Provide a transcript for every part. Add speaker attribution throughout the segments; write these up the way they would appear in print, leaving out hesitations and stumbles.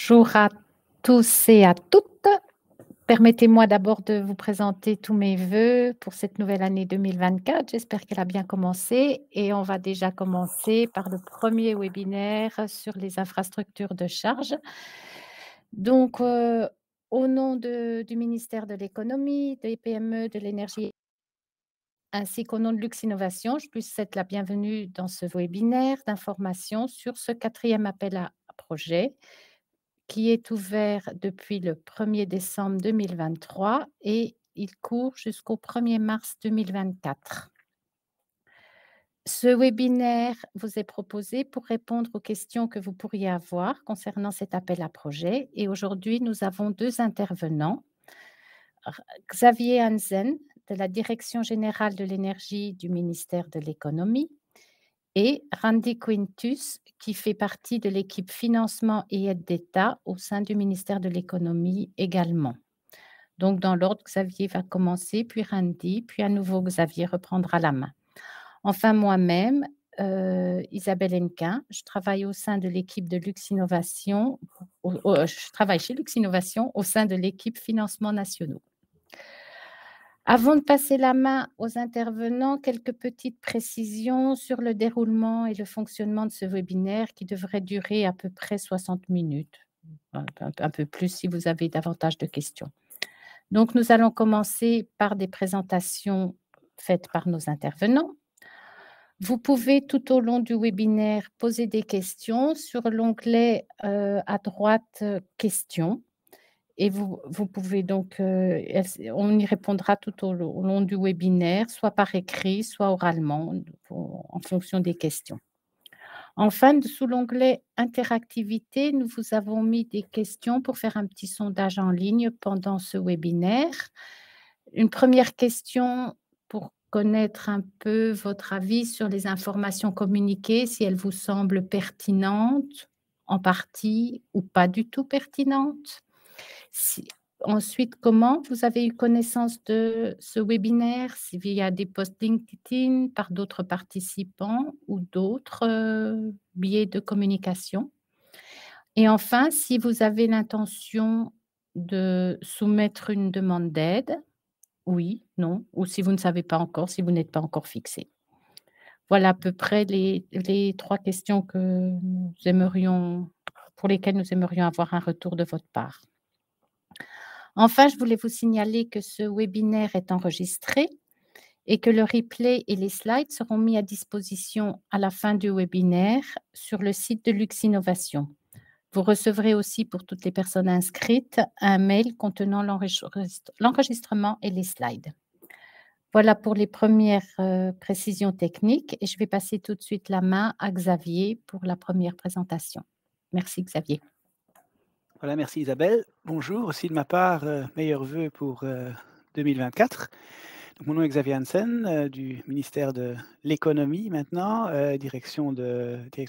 Speaker 1: Bonjour à tous et à toutes. Permettez-moi d'abord de vous présenter tous mes vœux pour cette nouvelle année 2024. J'espère qu'elle a bien commencé et on va déjà commencer par le premier webinaire sur les infrastructures de charge. Donc, au nom du ministère de l'économie, des PME, de l'énergie, ainsi qu'au nom de Lux Innovation, je vous souhaite la bienvenue dans ce webinaire d'information sur ce quatrième appel à projet qui est ouvert depuis le 1er décembre 2023 et il court jusqu'au 1er mars 2024. Ce webinaire vous est proposé pour répondre aux questions que vous pourriez avoir concernant cet appel à projet. Et aujourd'hui, nous avons deux intervenants. Xavier Hansen, de la Direction générale de l'énergie du ministère de l'économie, et Randy Quintus, qui fait partie de l'équipe financement et aide d'État au sein du ministère de l'économie également. Donc, dans l'ordre, Xavier va commencer, puis Randy, puis à nouveau Xavier reprendra la main. Enfin, moi-même, Isabelle Hennequin, je travaille au sein de l'équipe de Lux Innovation, je travaille chez Lux Innovation au sein de l'équipe financement nationaux. Avant de passer la main aux intervenants, quelques petites précisions sur le déroulement et le fonctionnement de ce webinaire qui devrait durer à peu près 60 minutes, un peu plus si vous avez davantage de questions. Donc, nous allons commencer par des présentations faites par nos intervenants. Vous pouvez tout au long du webinaire poser des questions sur l'onglet à droite « Questions ». Et vous pouvez donc, on y répondra tout au long du webinaire, soit par écrit, soit oralement, en fonction des questions. Enfin, sous l'onglet interactivité, nous vous avons mis des questions pour faire un petit sondage en ligne pendant ce webinaire. Une première question pour connaître un peu votre avis sur les informations communiquées, si elles vous semblent pertinentes, en partie ou pas du tout pertinentes. Ensuite, comment vous avez eu connaissance de ce webinaire, si via des posts LinkedIn par d'autres participants ou d'autres biais de communication. Et enfin, si vous avez l'intention de soumettre une demande d'aide, oui, non, ou si vous ne savez pas encore, si vous n'êtes pas encore fixé. Voilà à peu près les 3 questions pour lesquelles nous aimerions avoir un retour de votre part. Enfin, je voulais vous signaler que ce webinaire est enregistré et que le replay et les slides seront mis à disposition à la fin du webinaire sur le site de Lux Innovation. Vous recevrez aussi pour toutes les personnes inscrites un mail contenant l'enregistrement et les slides. Voilà pour les premières précisions techniques et je vais passer tout de suite la main à Xavier pour la première présentation. Merci Xavier.
Speaker 2: Voilà, merci Isabelle. Bonjour, aussi de ma part, meilleurs vœux pour 2024. Donc, mon nom est Xavier Hansen, du ministère de l'économie maintenant, direction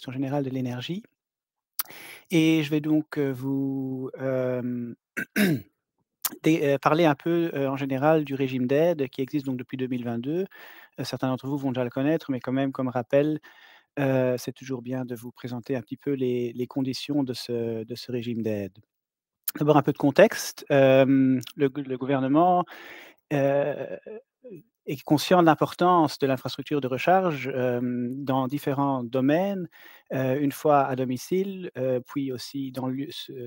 Speaker 2: générale de l'énergie. Et je vais donc vous parler un peu en général du régime d'aide qui existe donc depuis 2022. Certains d'entre vous vont déjà le connaître, mais quand même, comme rappel, c'est toujours bien de vous présenter un petit peu les conditions de ce régime d'aide. D'abord un peu de contexte. Le gouvernement, heu, est conscient de l'importance de l'infrastructure de recharge, dans différents domaines, une fois à domicile, puis aussi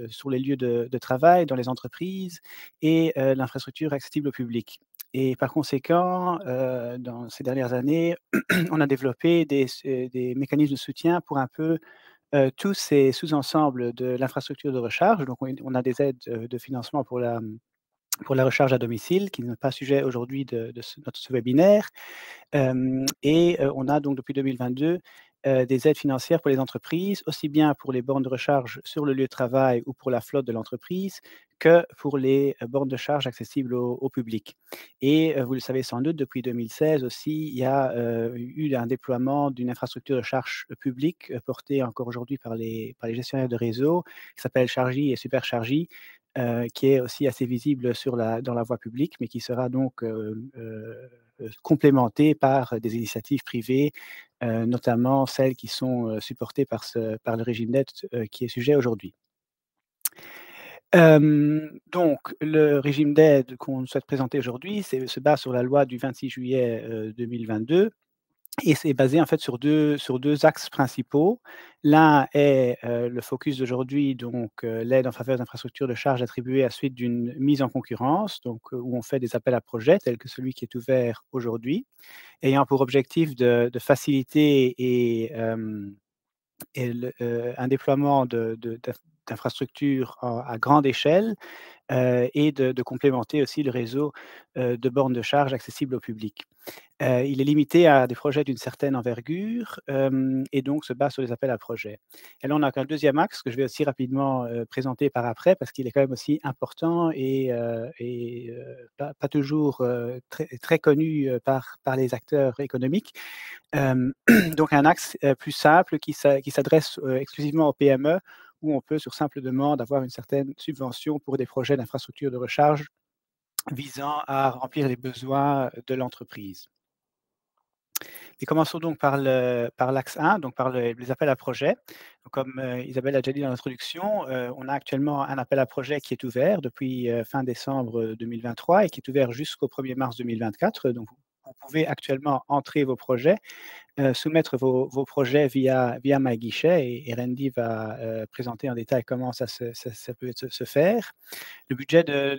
Speaker 2: sur les lieux de travail, dans les entreprises et l'infrastructure accessible au public. Et par conséquent, dans ces dernières années, on a développé des mécanismes de soutien pour un peu tous ces sous-ensembles de l'infrastructure de recharge. Donc on a des aides, de financement pour la recharge à domicile, qui n'est pas sujet aujourd'hui de ce webinaire. On a donc depuis 2022, des aides financières pour les entreprises, aussi bien pour les bornes de recharge sur le lieu de travail ou pour la flotte de l'entreprise, que pour les bornes de charge accessibles au public. Et vous le savez sans doute, depuis 2016 aussi, il y a eu un déploiement d'une infrastructure de charge publique, portée encore aujourd'hui par les gestionnaires de réseau, qui s'appelle Chargy et Superchargy, qui est aussi assez visible dans la voie publique, mais qui sera donc complémentée par des initiatives privées, notamment celles qui sont supportées par le régime d'aide qui est sujet aujourd'hui. Donc le régime d'aide qu'on souhaite présenter aujourd'hui, se base sur la loi du 26 juillet, 2022 et c'est basé en fait sur 2 axes principaux. L'un est, le focus d'aujourd'hui, donc l'aide en faveur d'infrastructures de charge attribuées à suite d'une mise en concurrence, donc où on fait des appels à projets tels que celui qui est ouvert aujourd'hui, ayant pour objectif de faciliter un déploiement d'infrastructures à grande échelle, et de complémenter aussi le réseau, de bornes de charge accessibles au public. Il est limité à des projets d'une certaine envergure, et donc se base sur les appels à projets. Et là, on a qu'un deuxième axe que je vais aussi rapidement, présenter par après parce qu'il est quand même aussi important et pas toujours, très connu, par les acteurs économiques. Hem, donc un axe, plus simple qui s'adresse, exclusivement aux PME, où on peut, sur simple demande, avoir une certaine subvention pour des projets d'infrastructure de recharge visant à remplir les besoins de l'entreprise. Et commençons donc par l'axe 1, donc par les appels à projets. Donc comme, Isabelle a déjà dit dans l'introduction, on a actuellement un appel à projet qui est ouvert depuis, fin décembre, 2023 et qui est ouvert jusqu'au 1er mars 2024. Donc vous pouvez actuellement entrer vos projets, soumettre vos projets via MyGuichet et Randy va, présenter en détail comment ça peut se faire. Le budget de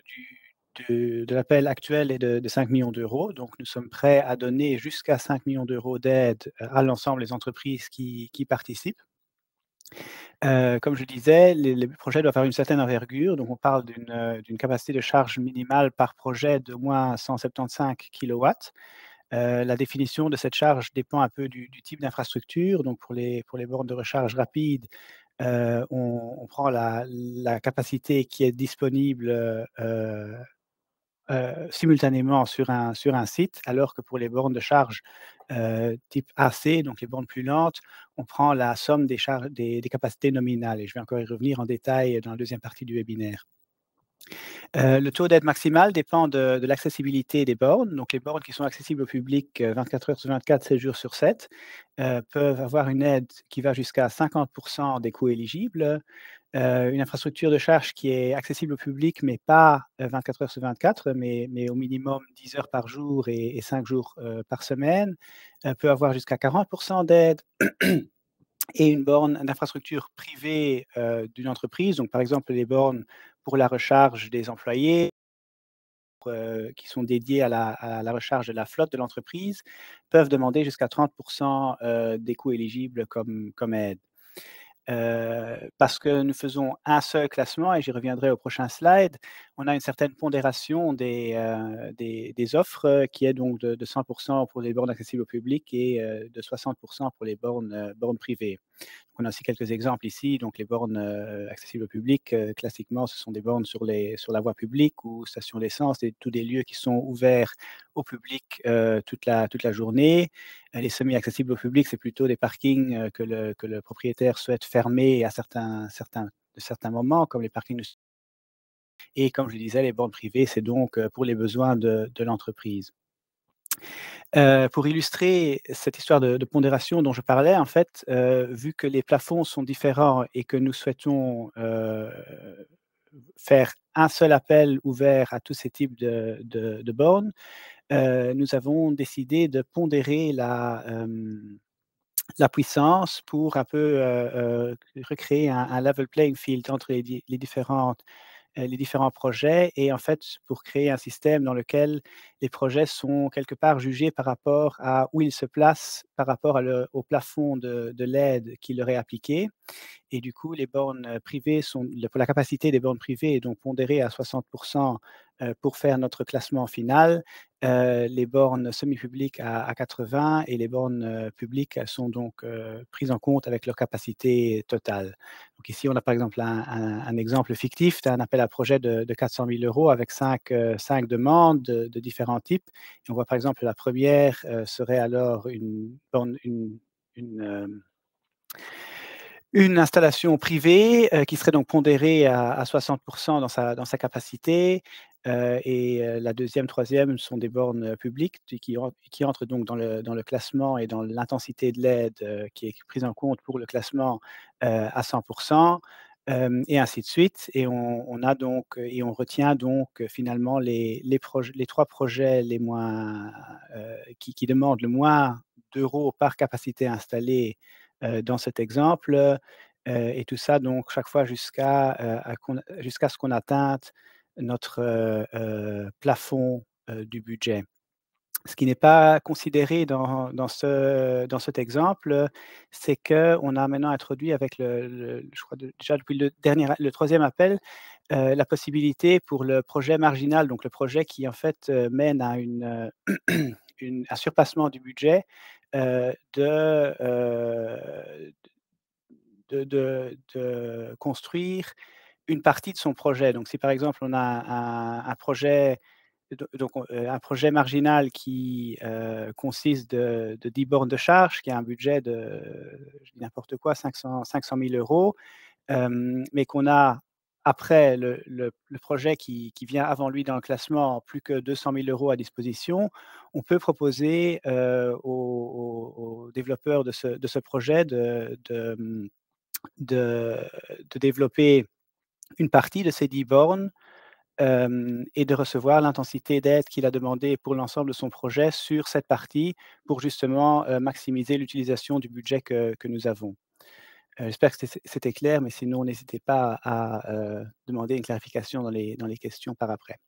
Speaker 2: l'appel actuel est de 5 millions d'euros. Donc nous sommes prêts à donner jusqu'à 5 millions d'euros d'aide, à l'ensemble des entreprises qui participent. Comme je disais, les projets doivent avoir une certaine envergure, donc on parle d'une capacité de charge minimale par projet d'au moins 175 kilowatts. La définition de cette charge dépend un peu du type d'infrastructure. Donc pour les bornes de recharge rapide, on prend la capacité qui est disponible, simultanément sur un site, alors que pour les bornes de charge, type AC, donc les bornes plus lentes, on prend la somme des capacités nominales et je vais encore y revenir en détail dans la deuxième partie du webinaire. Le taux d'aide maximal dépend de l'accessibilité des bornes. Donc les bornes qui sont accessibles au public, 24 heures sur 24, 7 jours sur 7, peuvent avoir une aide qui va jusqu'à 50 des coûts éligibles. Une infrastructure de charge qui est accessible au public, mais pas, 24 heures sur 24, mais au minimum 10 heures par jour et 5 jours, par semaine, peut avoir jusqu'à 40 d'aide. Et une borne d'infrastructure privée, d'une entreprise, donc par exemple les bornes pour la recharge des employés, qui sont dédiées à la recharge de la flotte de l'entreprise, peuvent demander jusqu'à 30 des coûts éligibles comme aide. Parce que nous faisons un seul classement et j'y reviendrai au prochain slide, on a une certaine pondération des offres, qui est donc de 100 pour les bornes accessibles au public et de 60 pour les bornes privées. On a aussi quelques exemples ici, donc les bornes, accessibles au public, classiquement, ce sont des bornes sur la voie publique ou stations d'essence et tous des lieux qui sont ouverts au public, toute la journée. Les semi-accessibles au public, c'est plutôt des parkings, que le propriétaire souhaite fermer à certains moments, comme les parkings de et comme je le disais, les bornes privées, c'est donc, pour les besoins de l'entreprise. Pour illustrer cette histoire de pondération dont je parlais, en fait, vu que les plafonds sont différents et que nous souhaitons, faire un seul appel ouvert à tous ces types de bornes, nous avons décidé de pondérer la puissance pour un peu, recréer un level playing field entre les différents projets et en fait, pour créer un système dans lequel les projets sont quelque part jugés par rapport à où ils se placent par rapport au plafond de l'aide qui leur est appliqué. Et du coup, les bornes, privées sont pour la capacité des bornes privées est donc pondérée à 60 pour faire notre classement final. Les bornes semi-publiques à 80 et les bornes, publiques, elles sont donc, prises en compte avec leur capacité totale. Donc ici, on a par exemple un exemple fictif d'un appel à projet de 400 000 € avec 5 demandes de différents types. Et on voit par exemple la première serait alors une borne une, une installation privée, qui serait donc pondérée à 60 dans sa capacité, la deuxième, troisième sont des bornes, publiques qui entrent donc dans le classement et dans l'intensité de l'aide, qui est prise en compte pour le classement, à 100. et ainsi de suite. Et on a donc et on retient donc finalement les 3 projets les moins, qui demandent le moins d'euros par capacité installée, dans cet exemple, et tout ça donc chaque fois jusqu'à ce qu'on atteigne notre, plafond, du budget. Ce qui n'est pas considéré dans cet exemple, c'est qu'on a maintenant introduit avec je crois déjà depuis le 3e appel, la possibilité pour le projet marginal, donc le projet qui en fait, mène à un surpassement du budget, de construire une partie de son projet. Donc si par exemple on a un projet un projet marginal qui, consiste de 10 bornes de charge, qui a un budget de, je dis n'importe quoi, 500 000 €, mais qu'on a après le projet qui vient avant lui dans le classement, plus que 200 000 € à disposition, on peut proposer, aux développeurs de ce projet de de développer une partie de ces 10 bornes, et de recevoir l'intensité d'aide qu'il a demandé pour l'ensemble de son projet sur cette partie pour justement, maximiser l'utilisation du budget que nous avons. J'espère que c'était clair, mais sinon n'hésitez pas à, demander une clarification dans les questions par après.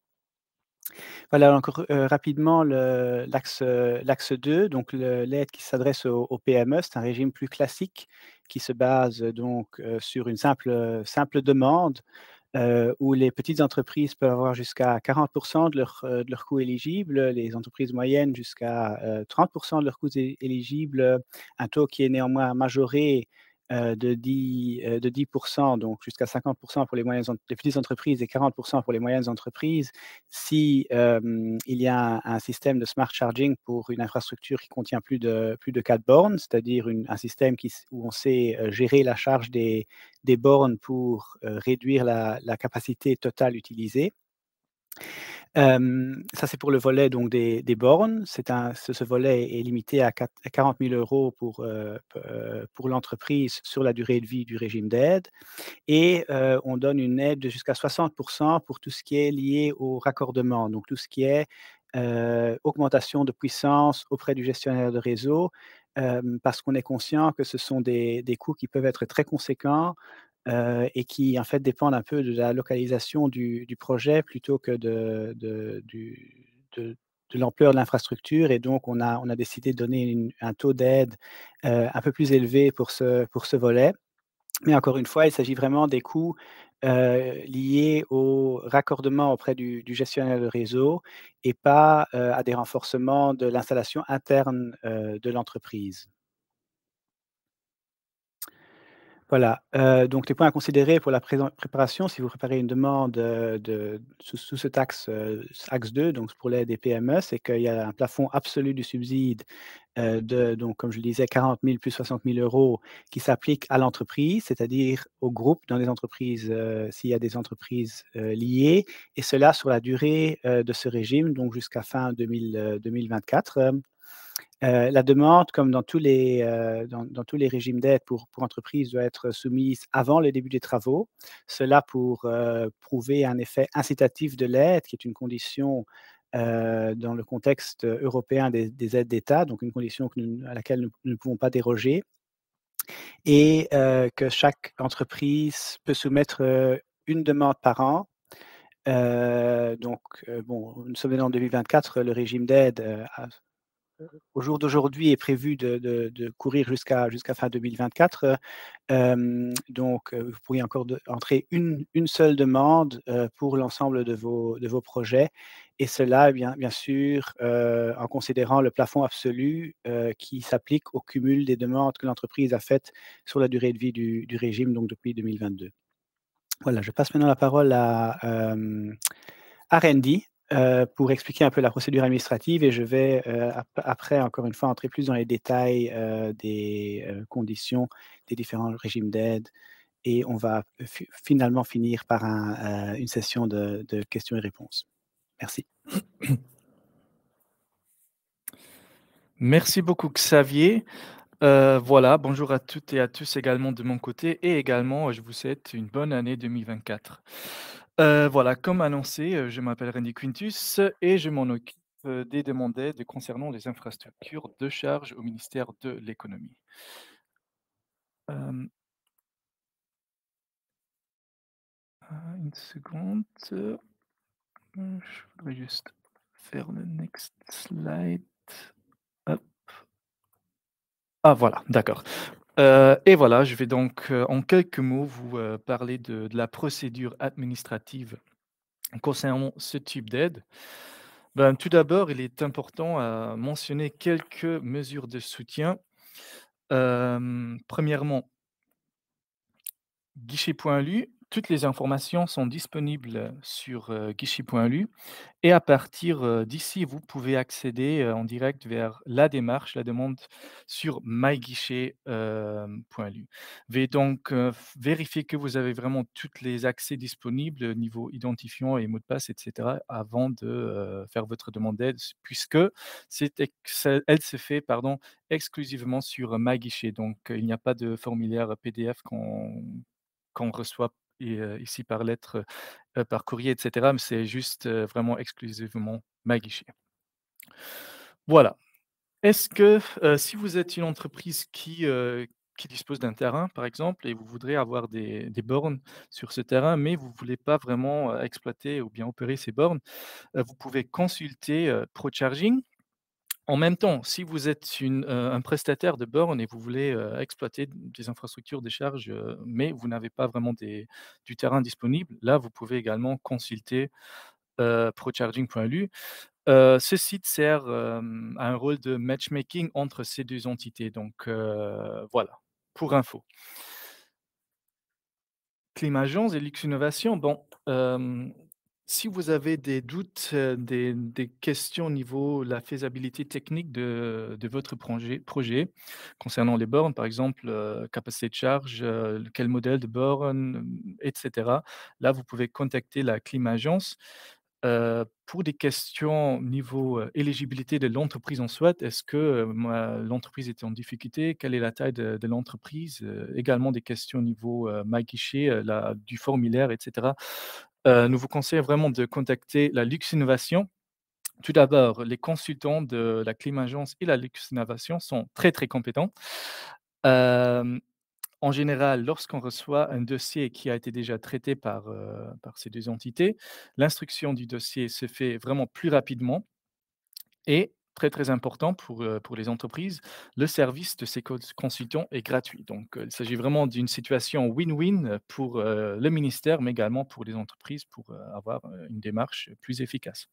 Speaker 2: Voilà encore, rapidement l'axe 2, donc l'aide qui s'adresse aux PME. C'est un régime plus classique qui se base donc, sur une simple demande, où les petites entreprises peuvent avoir jusqu'à 40 de leurs coûts éligibles, les entreprises moyennes jusqu'à, 30 de leurs coûts éligibles, un taux qui est néanmoins majoré, de 10 donc jusqu'à 50 pour les petites entreprises et 40 pour les moyennes entreprises. Si, il y a un système de smart charging pour une infrastructure qui contient plus de 4 bornes, c'est-à-dire un système où on sait, gérer la charge des bornes pour, réduire la capacité totale utilisée. Ça, c'est pour le volet donc des bornes. Ce volet est limité à 40 000 € pour l'entreprise sur la durée de vie du régime d'aide et on donne une aide de jusqu'à 60 pour tout ce qui est lié au raccordement. Donc tout ce qui est, augmentation de puissance auprès du gestionnaire de réseau, parce qu'on est conscient que ce sont des coûts qui peuvent être très conséquents, et qui en fait dépendent un peu de la localisation du projet plutôt que de l'ampleur de l'infrastructure et donc on a décidé de donner un taux d'aide, un peu plus élevé pour ce volet. Mais encore une fois, il s'agit vraiment des coûts, liés au raccordement auprès du gestionnaire de réseau et pas, à des renforcements de l'installation interne, de l'entreprise. Voilà, donc les points à considérer pour la préparation, si vous préparez une demande, sous cet axe, axe 2, donc pour l'aide des PME, c'est qu'il y a un plafond absolu du subside, donc comme je le disais 40 000 plus 60 000 € qui s'applique à l'entreprise, c'est-à-dire au groupe dans les entreprises, s'il y a des entreprises, liées et cela sur la durée, de ce régime, donc jusqu'à fin 2024. La demande, comme dans tous les régimes d'aide pour entreprises, doit être soumise avant le début des travaux. Cela pour, prouver un effet incitatif de l'aide, qui est une condition, dans le contexte européen des aides d'État, donc une condition à laquelle nous ne pouvons pas déroger et que chaque entreprise peut soumettre, une demande par an. Donc bon, nous sommes en 2024, le régime d'aide, au jour d'aujourd'hui est prévu de courir jusqu'à fin 2024, donc vous pourriez encore entrer une seule demande, pour l'ensemble de vos projets et cela, bien sûr, en considérant le plafond absolu, qui s'applique au cumul des demandes que l'entreprise a faites sur la durée de vie du régime, donc depuis 2022. Voilà, je passe maintenant la parole à Randy, pour expliquer un peu la procédure administrative et je vais, après encore une fois entrer plus dans les détails, des, conditions des différents régimes d'aide et on va finalement finir par une session de questions et réponses. Merci.
Speaker 3: Merci beaucoup Xavier. Voilà, bonjour à toutes et à tous également de mon côté et également, je vous souhaite une bonne année 2024. Voilà, comme annoncé, je m'appelle Randy Quintus et je m'en occupe, des demandes d'aide concernant les infrastructures de charge au ministère de l'économie. Hem, une seconde, je voudrais juste faire le next slide. Hop. Ah voilà, d'accord. Et voilà, je vais donc, en quelques mots vous, parler de la procédure administrative concernant ce type d'aide. Ben, tout d'abord, il est important à mentionner quelques mesures de soutien. Premièrement, guichet.lu, toutes les informations sont disponibles sur, guichet.lu. Et à partir, d'ici, vous pouvez accéder, en direct vers la démarche, la demande sur myguichet, .lu. Veuillez donc, vérifier que vous avez vraiment toutes les accès disponibles, niveau identifiant et mot de passe et cetera avant de, faire votre demande d'aide puisque elle se fait, pardon, exclusivement sur myguichet. Donc, il n'y a pas de formulaire PDF qu'on reçoit ici par lettre, par courrier et cetera, mais c'est juste, vraiment exclusivement MyGuichet. Voilà. Est-ce que, si vous êtes une entreprise qui dispose d'un terrain, par exemple, et vous voudrez avoir des bornes sur ce terrain, mais vous ne voulez pas vraiment, exploiter ou bien opérer ces bornes, vous pouvez consulter, ProCharging. En même temps, si vous êtes un prestataire de bornes et vous voulez, exploiter des infrastructures de charge, mais vous n'avez pas vraiment du terrain disponible, là, vous pouvez également consulter, procharging.lu. Ce site sert, à un rôle de matchmaking entre ces 2 entités, donc voilà, pour info. Climagence et Lux Innovation, bon, si vous avez des doutes, des questions au niveau la faisabilité technique de votre projet concernant les bornes, par exemple, capacité de charge, quel modèle de borne, et cetera. Là, vous pouvez contacter la Climagence. Pour des questions niveau, éligibilité de l'entreprise en soi, est-ce que, l'entreprise est en difficulté? Quelle est la taille de l'entreprise? Également des questions au niveau, MyGuichet, la du formulaire et cetera. Nous vous conseillons vraiment de contacter la Lux Innovation. Tout d'abord, les consultants de la Climagence et la Lux Innovation sont très, très compétents. Hem En général, lorsqu'on reçoit un dossier qui a été déjà traité par ces 2 entités, l'instruction du dossier se fait vraiment plus rapidement et très, très important pour les entreprises, le service de ces consultants est gratuit. Donc, il s'agit vraiment d'une situation win-win pour, le ministère, mais également pour les entreprises pour, avoir, une démarche plus efficace.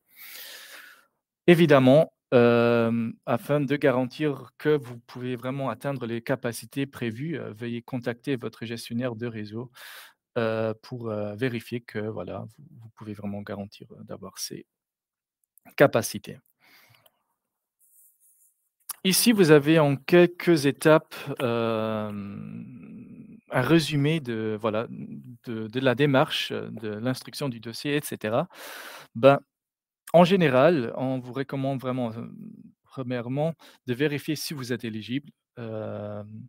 Speaker 3: Évidemment, afin de garantir que vous pouvez vraiment atteindre les capacités prévues, veuillez contacter votre gestionnaire de réseau, pour, vérifier que voilà, vous pouvez vraiment garantir, d'avoir ces capacités. Ici, vous avez en quelques étapes, un résumé de voilà, de la démarche, de l'instruction du dossier et cetera. Ben, en général, on vous recommande vraiment, premièrement, de vérifier si vous êtes éligible.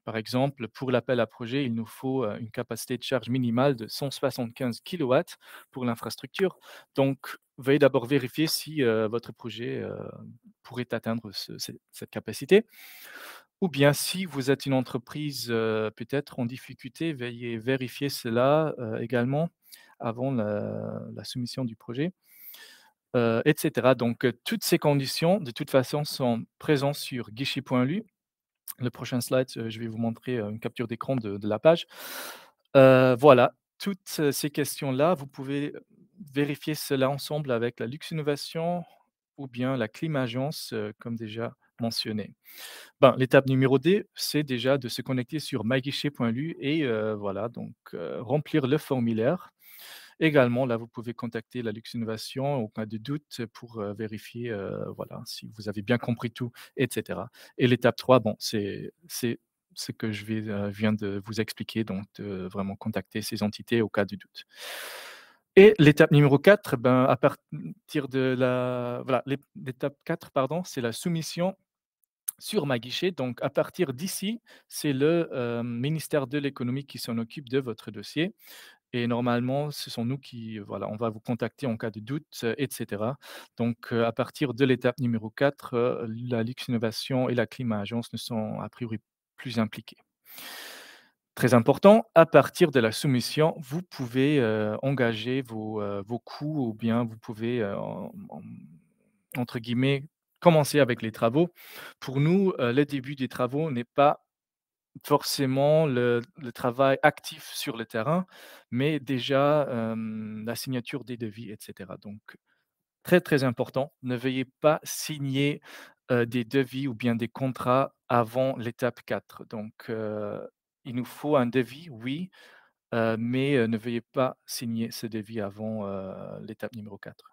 Speaker 3: Par exemple, pour l'appel à projet, il nous faut, une capacité de charge minimale de 175 kilowatts pour l'infrastructure. Donc, veuillez d'abord vérifier si, votre projet, pourrait atteindre cette capacité. Ou bien si vous êtes une entreprise, peut-être en difficulté, veuillez vérifier cela, également avant la soumission du projet. Et cetera. Donc, toutes ces conditions, de toute façon, sont présentes sur guichet.lu. Le prochain slide, je vais vous montrer, une capture d'écran de la page. Voilà, toutes, ces questions-là, vous pouvez vérifier cela ensemble avec la Lux Innovation ou bien la Climagence, comme déjà mentionné. Ben, l'étape numéro 2, c'est déjà de se connecter sur myguichet.lu et voilà, donc remplir le formulaire. Également, là, vous pouvez contacter la Lux Innovation au cas de doute pour, vérifier, voilà, si vous avez bien compris tout et cetera. Et l'étape 3, bon, c'est ce que viens de vous expliquer, donc de vraiment contacter ces entités au cas du doute. Et l'étape numéro 4, ben, à partir de la voilà, l'étape 4, pardon, c'est la soumission sur ma guichet. Donc à partir d'ici, c'est le, ministère de l'économie qui s'en occupe de votre dossier et normalement, ce sont nous qui, voilà, on va vous contacter en cas de doute, et cetera. Donc à partir de l'étape numéro 4, la Lux Innovation et la Climat Agence ne sont a priori plus impliqués. Très important, à partir de la soumission, vous pouvez, engager vos coûts ou bien vous pouvez, entre guillemets, «commencer avec les travaux». Pour nous, le début des travaux n'est pas forcément le travail actif sur le terrain, mais déjà, la signature des devis et cetera. Donc très, très important, ne veuillez pas signer, des devis ou bien des contrats avant l'étape 4. Donc il nous faut un devis, oui, mais ne veuillez pas signer ce devis avant, l'étape numéro 4.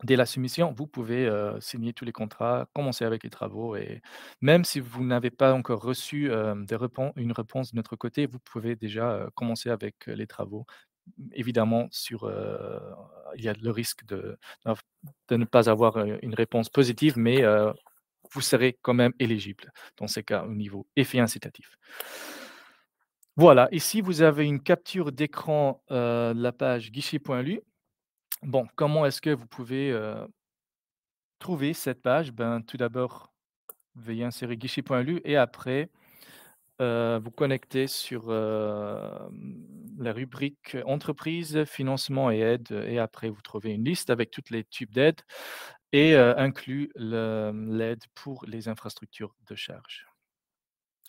Speaker 3: Dès la soumission, vous pouvez, signer tous les contrats, commencer avec les travaux et même si vous n'avez pas encore reçu, une réponse de notre côté, vous pouvez déjà, commencer avec, les travaux. Évidemment il y a le risque de ne pas avoir, une réponse positive, mais, vous serez quand même éligible dans ces cas au niveau effet incitatif. Voilà, ici vous avez une capture d'écran, de la page guichet.lu. Bon, comment est-ce que vous pouvez, trouver cette page? Ben, tout d'abord, veuillez insérer guichet.lu et après, vous connectez sur, la rubrique entreprise, financement et aides et après vous trouvez une liste avec toutes les types d'aides et inclus l'aide pour les infrastructures de charge.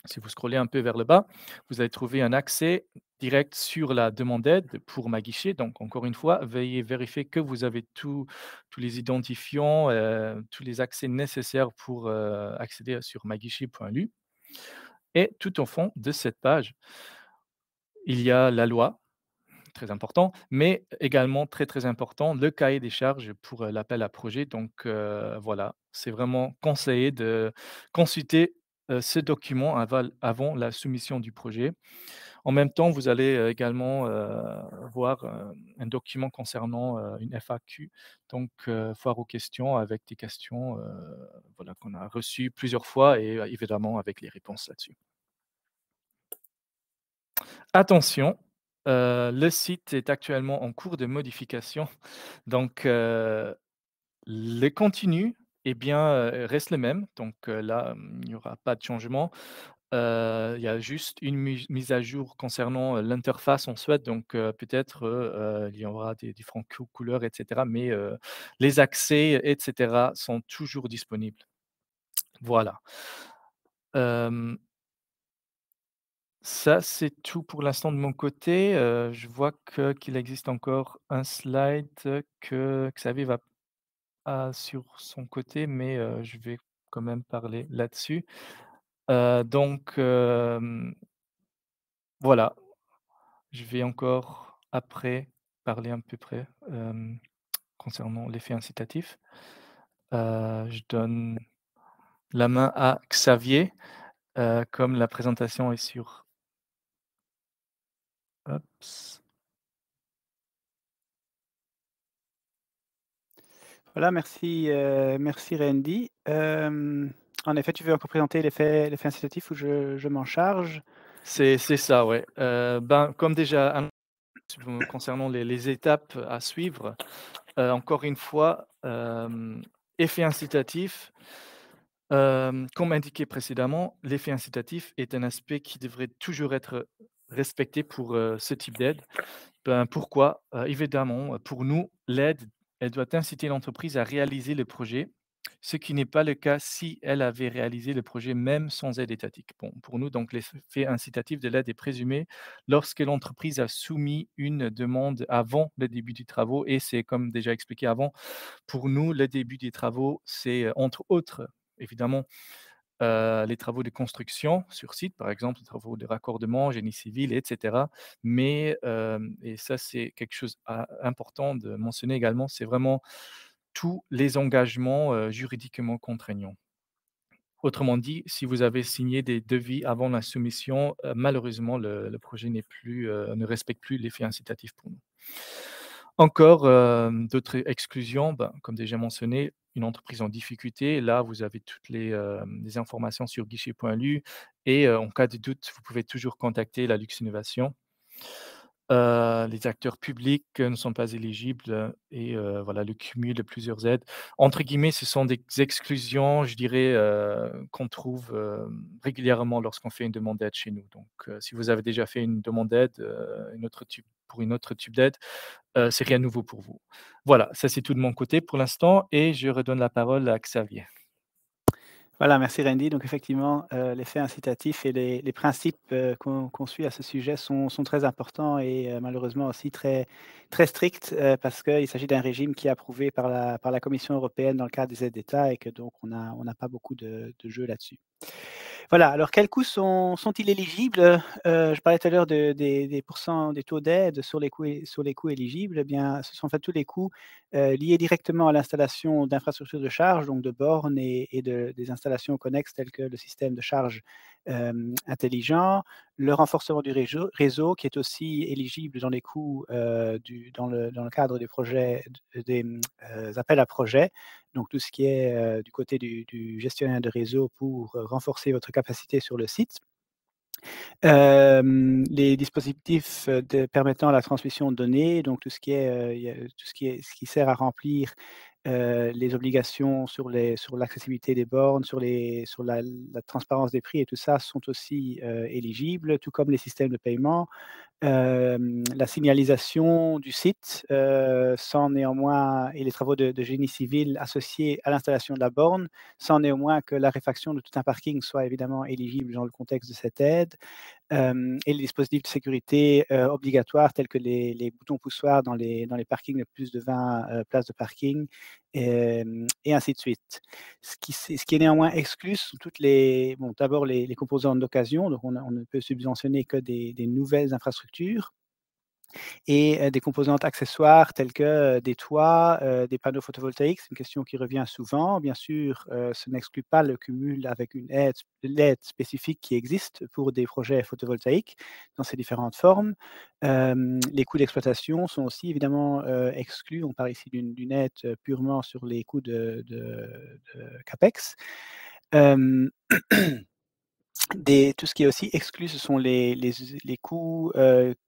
Speaker 3: Si vous scrollez un peu vers le bas, vous allez trouver un accès direct sur la demande d'aide pour ma guichet. Donc, encore une fois, veuillez vérifier que vous avez tous les identifiants, tous les accès nécessaires pour accéder sur maguichet.lu. Et tout au fond de cette page, il y a la loi, très important, mais également très, très important, le cahier des charges pour l'appel à projet. Donc, voilà, c'est vraiment conseillé de consulter ce document avant la soumission du projet. En même temps, vous allez également voir un document concernant une FAQ, donc foire aux questions avec des questions voilà, qu'on a reçues plusieurs fois et évidemment avec les réponses là-dessus. Attention, le site est actuellement en cours de modification, donc le contenu, eh bien, reste le même. Donc là, il n'y aura pas de changement. Il y a juste une mise à jour concernant, l'interface en Suède, donc peut-être, il y aura des différentes couleurs et cetera, mais les accès et cetera sont toujours disponibles. Voilà. Hem, Ça, c'est tout pour l'instant de mon côté. Je vois qu'il existe encore un slide que Xavier a sur son côté, mais je vais quand même parler là-dessus. Donc voilà. Je vais encore après parler à peu près, concernant l'effet incitatif. Je donne la main à Xavier, comme la présentation est sur Ops.
Speaker 2: Voilà, merci, merci Randy. En effet, tu veux encore présenter l'effet incitatif où je m'en charge?
Speaker 3: C'est ça, ouais. Ben, comme déjà concernant les étapes à suivre, encore une fois, effet incitatif, comme indiqué précédemment, l'effet incitatif est un aspect qui devrait toujours être respecté pour, ce type d'aide. Ben, pourquoi? Évidemment, pour nous, l'aide, elle doit inciter l'entreprise à réaliser le projet, ce qui n'est pas le cas si elle avait réalisé le projet même sans aide étatique. Bon, pour nous, donc l'effet incitatif de l'aide est présumé lorsque l'entreprise a soumis une demande avant le début des travaux et c'est comme déjà expliqué avant, pour nous, le début des travaux, c'est, entre autres, évidemment, les travaux de construction sur site, par exemple, les travaux de raccordement, génie civil et cetera. Mais, et ça, c'est quelque chose important de mentionner également, c'est vraiment tous les engagements, juridiquement contraignants. Autrement dit, si vous avez signé des devis avant la soumission, malheureusement, le projet n'est plus, ne respecte plus l'effet incitatif pour nous. Encore, d'autres exclusions, ben, comme déjà mentionné, une entreprise en difficulté. Là, vous avez toutes les informations sur guichet.lu et en cas de doute, vous pouvez toujours contacter la Lux Innovation. Les acteurs publics ne sont pas éligibles, et voilà, le cumul de plusieurs aides. Entre guillemets, ce sont des exclusions, je dirais, qu'on trouve, régulièrement lorsqu'on fait une demande d'aide chez nous. Donc, si vous avez déjà fait une demande d'aide, une autre type d'aide, c'est rien de nouveau pour vous. Voilà, ça c'est tout de mon côté pour l'instant et je redonne la parole à Xavier.
Speaker 2: Voilà, merci Randy. Donc effectivement, l'effet incitatif et les principes, qu'on suit à ce sujet sont très importants et malheureusement aussi très stricts, parce qu'il s'agit d'un régime qui est approuvé par la Commission européenne dans le cadre des aides d'État et que donc on n'a pas beaucoup de jeu là-dessus. Voilà, alors quels coûts sont-ils éligibles? Je parlais tout à l'heure des pourcents, des taux d'aide sur les coûts éligibles. Eh bien, ce sont en fait tous les coûts, liés directement à l'installation d'infrastructures de charge, donc de bornes et des installations connexes telles que le système de charge, intelligent, le renforcement du réseau qui est aussi éligible dans les coûts, dans le cadre des projets appels à projets. Donc tout ce qui est, du côté du gestionnaire de réseau pour, renforcer votre capacité sur le site. Les dispositifs, permettant la transmission de données, donc tout ce qui est, il y a tout ce qui sert à remplir, les obligations sur l'accessibilité des bornes, sur la transparence des prix et tout ça sont aussi, éligibles, tout comme les systèmes de paiement. La signalisation du site, sans néanmoins et les travaux de génie civil associés à l'installation de la borne, sans néanmoins que la réfaction de tout un parking soit évidemment éligible dans le contexte de cette aide. Et les dispositifs de sécurité, obligatoires tels que les boutons poussoirs dans les parkings de plus de 20, places de parking, et ainsi de suite. Ce qui est néanmoins exclu, ce sont toutes les bon, d'abord les composantes d'occasion, donc on ne peut subventionner que des nouvelles infrastructures et des composantes accessoires telles que, des toits, des panneaux photovoltaïques. C'est une question qui revient souvent. Bien sûr, ce n'exclut pas le cumul avec l'aide spécifique qui existe pour des projets photovoltaïques dans ses différentes formes. Les coûts d'exploitation sont aussi évidemment, exclus. On parle ici d'une aide, purement sur les coûts de CAPEX. Hem Tout ce qui est aussi exclu, ce sont les coûts,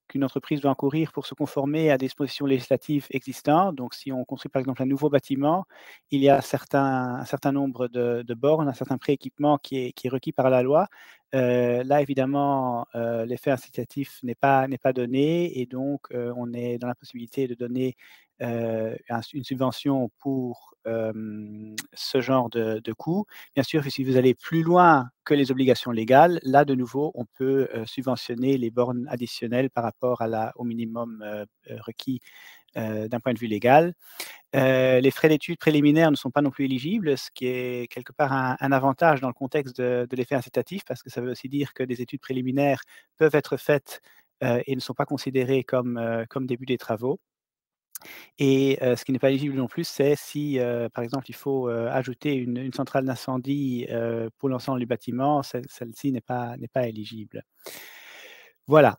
Speaker 2: qu'une entreprise doit encourir pour se conformer à des dispositions législatives existantes. Donc si on construit par exemple un nouveau bâtiment, il y a un certain nombre de bornes, un certain prééquipement qui est requis par la loi. Là évidemment, l'effet incitatif n'est pas donné et donc on est dans la possibilité de donner, une subvention pour, ce genre de coûts. Bien sûr, si vous allez plus loin que les obligations légales, là, de nouveau, on peut, subventionner les bornes additionnelles par rapport au minimum, requis, d'un point de vue légal. Les frais d'études préliminaires ne sont pas non plus éligibles, ce qui est quelque part un avantage dans le contexte de l'effet incitatif, parce que ça veut aussi dire que des études préliminaires peuvent être faites, et ne sont pas considérées comme début des travaux. Et ce qui n'est pas éligible non plus, c'est si, par exemple, il faut, ajouter une centrale d'incendie, pour l'ensemble du bâtiment, celle-ci n'est pas éligible. Voilà.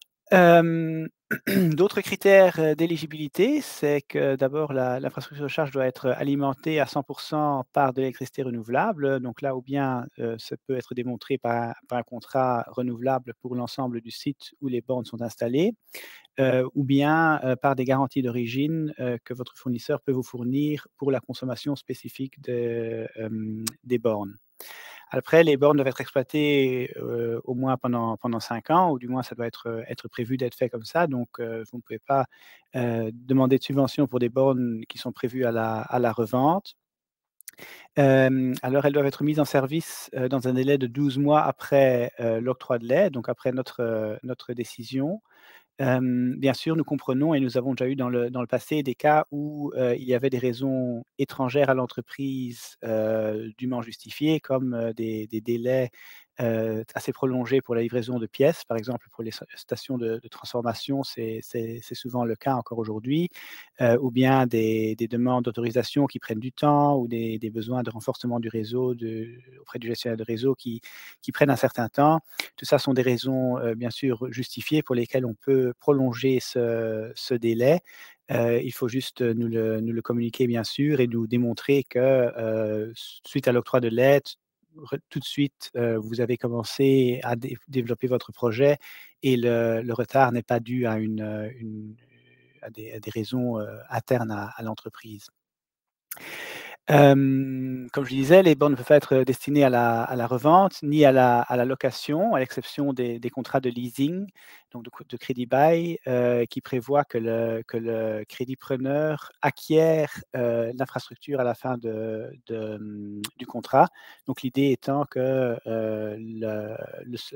Speaker 2: D'autres critères, d'éligibilité, c'est que d'abord l'infrastructure de charge doit être alimentée à 100 par de l'électricité renouvelable. Donc là, ou bien, ça peut être démontré par un contrat renouvelable pour l'ensemble du site où les bornes sont installées, ou bien, par des garanties d'origine, que votre fournisseur peut vous fournir pour la consommation spécifique des bornes. Après, les bornes doivent être exploitées, au moins pendant 5 ans, ou du moins ça doit être prévu d'être fait comme ça. Donc, vous ne pouvez pas, demander de subvention pour des bornes qui sont prévues à la revente. Alors elles doivent être mises en service, dans un délai de 12 mois après, l'octroi de l'aide, donc après notre décision. Bien sûr, nous comprenons et nous avons déjà eu dans le passé des cas où, il y avait des raisons étrangères à l'entreprise, dûment justifiées comme, des délais, assez prolongée pour la livraison de pièces. Par exemple, pour les stations de transformation, c'est souvent le cas encore aujourd'hui, ou bien des demandes d'autorisation qui prennent du temps ou des besoins de renforcement du réseau auprès du gestionnaire de réseau qui prennent un certain temps. Tout ça sont des raisons, bien sûr justifiées pour lesquelles on peut prolonger ce délai. Il faut juste nous le communiquer bien sûr et nous démontrer que, suite à l'octroi de l'aide, tout de suite, vous avez commencé à développer votre projet et le retard n'est pas dû à des raisons, internes à l'entreprise. Comme je disais, les bornes ne peuvent pas être destinées à la revente ni à la location, à l'exception des contrats de leasing, donc de crédit bail, qui prévoient que le crédit preneur acquiert, l'infrastructure à la fin du contrat. Donc l'idée étant que, la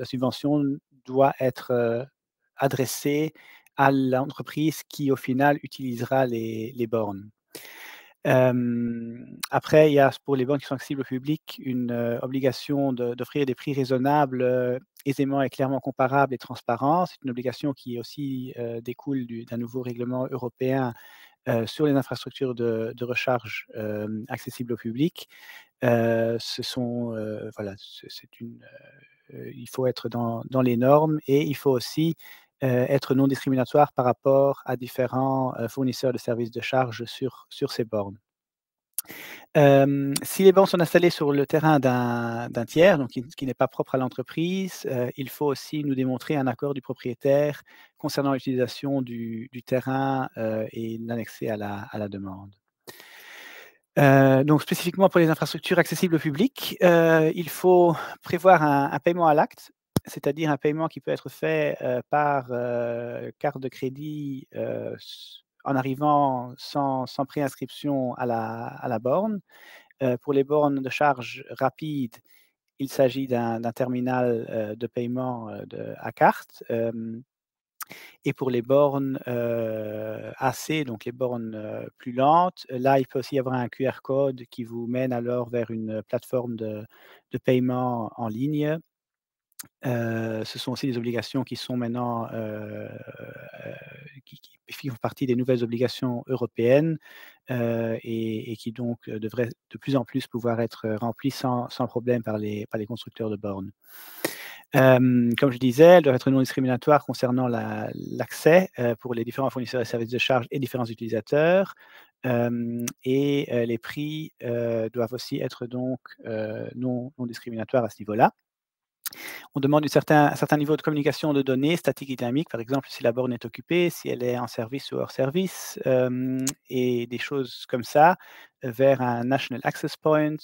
Speaker 2: subvention doit être, adressée à l'entreprise qui, au final, utilisera les bornes. Après, il y a pour les banques qui sont accessibles au public une, obligation d'offrir des prix raisonnables, aisément et clairement comparables et transparents. C'est une obligation qui aussi, découle d'un nouveau règlement européen, sur les infrastructures de recharge, accessibles au public. Voilà, il faut être dans les normes et il faut aussi, être non discriminatoire par rapport à différents, fournisseurs de services de charge sur ces bornes. Si les bancs sont installés sur le terrain d'un tiers, donc qui n'est pas propre à l'entreprise, il faut aussi nous démontrer un accord du propriétaire concernant l'utilisation du terrain, et l'annexer à la demande. Donc spécifiquement pour les infrastructures accessibles au public, il faut prévoir un paiement à l'acte, c'est-à-dire un paiement qui peut être fait, par, carte de crédit, en arrivant sans préinscription à la borne. Pour les bornes de charge rapide, il s'agit d'un terminal, de paiement, à carte, et pour les bornes, AC, donc les bornes, plus lentes, là, il peut aussi y avoir un QR code qui vous mène alors vers une plateforme de paiement en ligne. Ce sont aussi des obligations qui sont maintenant, qui font partie des nouvelles obligations européennes, et qui donc, devraient de plus en plus pouvoir être, remplies sans problème par les constructeurs de bornes. Comme je disais, elles doivent être non discriminatoires concernant l'accès, pour les différents fournisseurs de services de charge et différents utilisateurs. Les prix, doivent aussi être donc, non discriminatoires à ce niveau-là. On demande un certain niveau de communication de données statiques et dynamiques, par exemple si la borne est occupée, si elle est en service ou hors service, et des choses comme ça, vers un National Access Point,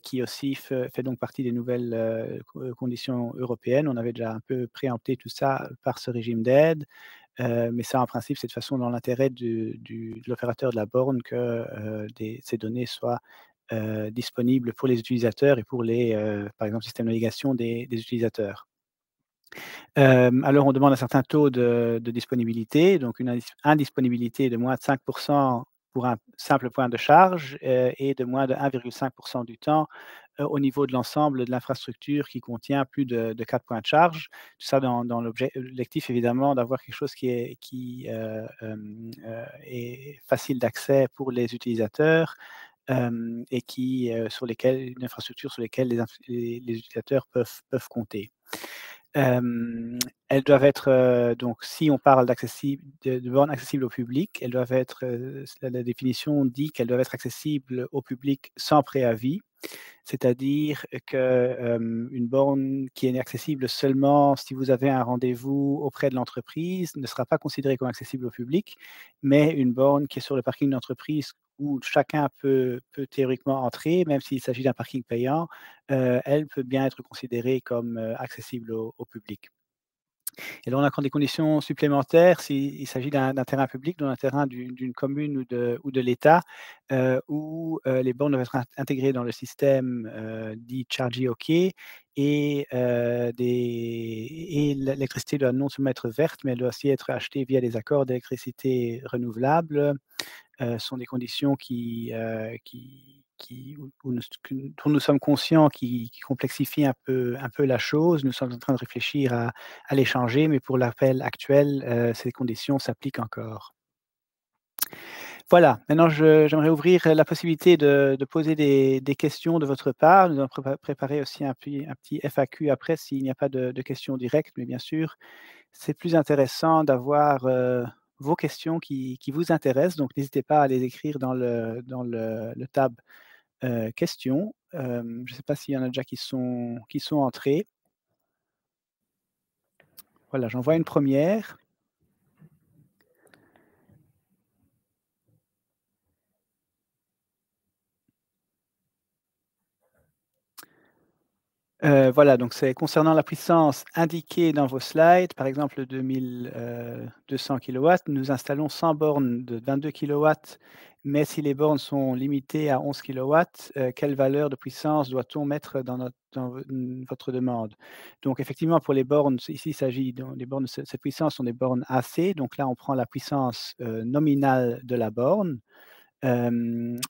Speaker 2: qui aussi fait donc partie des nouvelles, conditions européennes. On avait déjà un peu préempté tout ça par ce régime d'aide, mais ça en principe, c'est de façon dans l'intérêt de l'opérateur de la borne que, ces données soient, disponibles pour les utilisateurs et pour par exemple, système de navigation des utilisateurs. Alors on demande un certain taux de disponibilité, donc une indisponibilité de moins de 5 pour un simple point de charge, et de moins de 1,5 du temps, au niveau de l'ensemble de l'infrastructure qui contient plus de 4 points de charge. Tout ça dans l'objectif évidemment d'avoir quelque chose qui est facile d'accès pour les utilisateurs, et une infrastructure sur lesquelles les utilisateurs peuvent compter. Elles doivent être, donc si on parle de bornes accessibles au public, elles doivent être, la définition dit qu'elles doivent être accessibles au public sans préavis. C'est-à-dire que, une borne qui est accessible seulement si vous avez un rendez-vous auprès de l'entreprise ne sera pas considérée comme accessible au public, mais une borne qui est sur le parking d'entreprise où chacun peut théoriquement entrer, même s'il s'agit d'un parking payant, elle peut bien être considérée comme, accessible au public. Et là, on a encore des conditions supplémentaires s'il s'agit d'un terrain public, donc un terrain d'une commune ou de l'État, où, les bornes doivent être intégrées dans le système, dit Chargy OK, et l'électricité doit non seulement être verte, mais elle doit aussi être achetée via des accords d'électricité renouvelable. Ce sont des conditions qui dont nous sommes conscients qui complexifient un peu la chose. Nous sommes en train de réfléchir à les changer, mais pour l'appel actuel, ces conditions s'appliquent encore. Voilà, maintenant j'aimerais ouvrir la possibilité de poser des questions de votre part. Nous allons préparer aussi un petit FAQ après s'il n'y a pas de questions directes, mais bien sûr, c'est plus intéressant d'avoir, vos questions qui vous intéressent, donc n'hésitez pas à les écrire dans le tab, questions. Je ne sais pas s'il y en a déjà qui sont entrées. Voilà, j'en vois une première. Voilà, donc c'est concernant la puissance indiquée dans vos slides, par exemple 2200 kilowatts, nous installons 100 bornes de 22 kilowatts, mais si les bornes sont limitées à 11 kilowatts, quelle valeur de puissance doit-on mettre dans votre demande? Donc effectivement, pour les bornes, ici il s'agit des bornes de cette puissance sont des bornes AC, donc là on prend la puissance, nominale de la borne.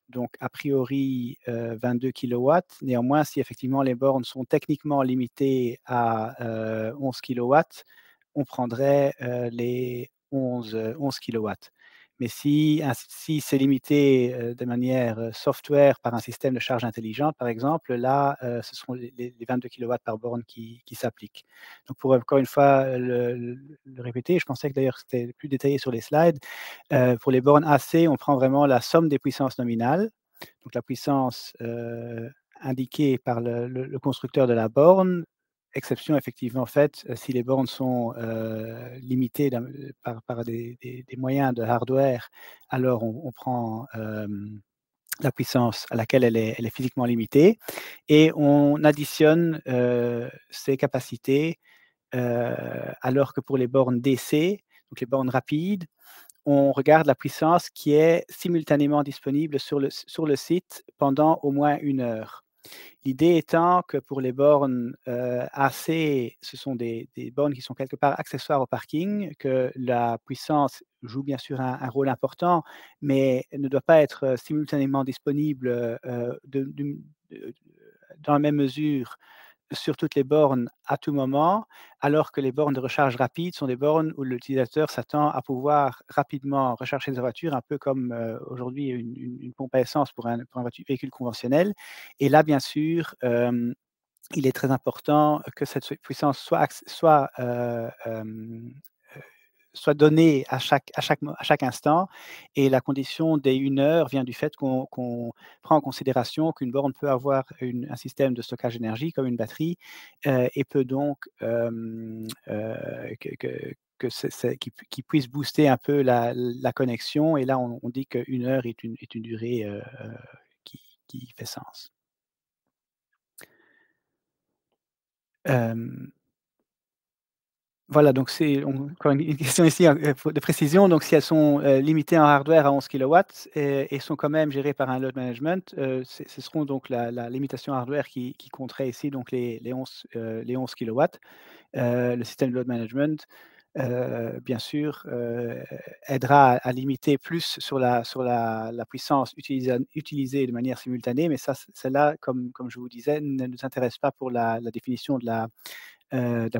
Speaker 2: Donc a priori, 22 kilowatts. Néanmoins, si effectivement les bornes sont techniquement limitées à, 11 kilowatts, on prendrait, les 11 kilowatts. Mais si c'est limité, de manière, software par un système de charge intelligente, par exemple, là, ce seront les 22 kilowatts par borne qui s'appliquent. Donc pour encore une fois, le répéter, je pensais que d'ailleurs c'était plus détaillé sur les slides. Pour les bornes AC, on prend vraiment la somme des puissances nominales, donc la puissance, indiquée par le constructeur de la borne, exception effectivement faite, si les bornes sont, limitées par des moyens de hardware, alors on prend, la puissance à laquelle elle est physiquement limitée et on additionne, ces capacités, alors que pour les bornes DC, donc les bornes rapides, on regarde la puissance qui est simultanément disponible sur le site pendant au moins 1 heure. L'idée étant que pour les bornes, AC, ce sont des bornes qui sont quelque part accessoires au parking, que la puissance joue bien sûr un rôle important, mais ne doit pas être, simultanément disponible, dans la même mesure sur toutes les bornes à tout moment, alors que les bornes de recharge rapide sont des bornes où l'utilisateur s'attend à pouvoir rapidement recharger sa voiture, un peu comme, aujourd'hui une pompe à essence pour un véhicule conventionnel. Et là, bien sûr, il est très important que cette puissance soit donnée à chaque instant et la condition des 1 heure vient du fait qu'on prend en considération qu'une borne peut avoir un système de stockage d'énergie comme une batterie, et peut donc, que c'est qu'il puisse booster un peu la connexion et là on dit qu'1 heure est une durée, qui qui fait sens. Hem Voilà, donc c'est encore une question ici, de précision. Donc si elles sont, limitées en hardware à 11 kilowatts et sont quand même gérées par un load management, ce seront donc la limitation hardware qui compterait ici donc les 11 kilowatts. Le système de load management, bien sûr, aidera à limiter plus sur la puissance utilisée de manière simultanée, mais ça, celle-là, comme je vous disais, ne nous intéresse pas pour la définition de la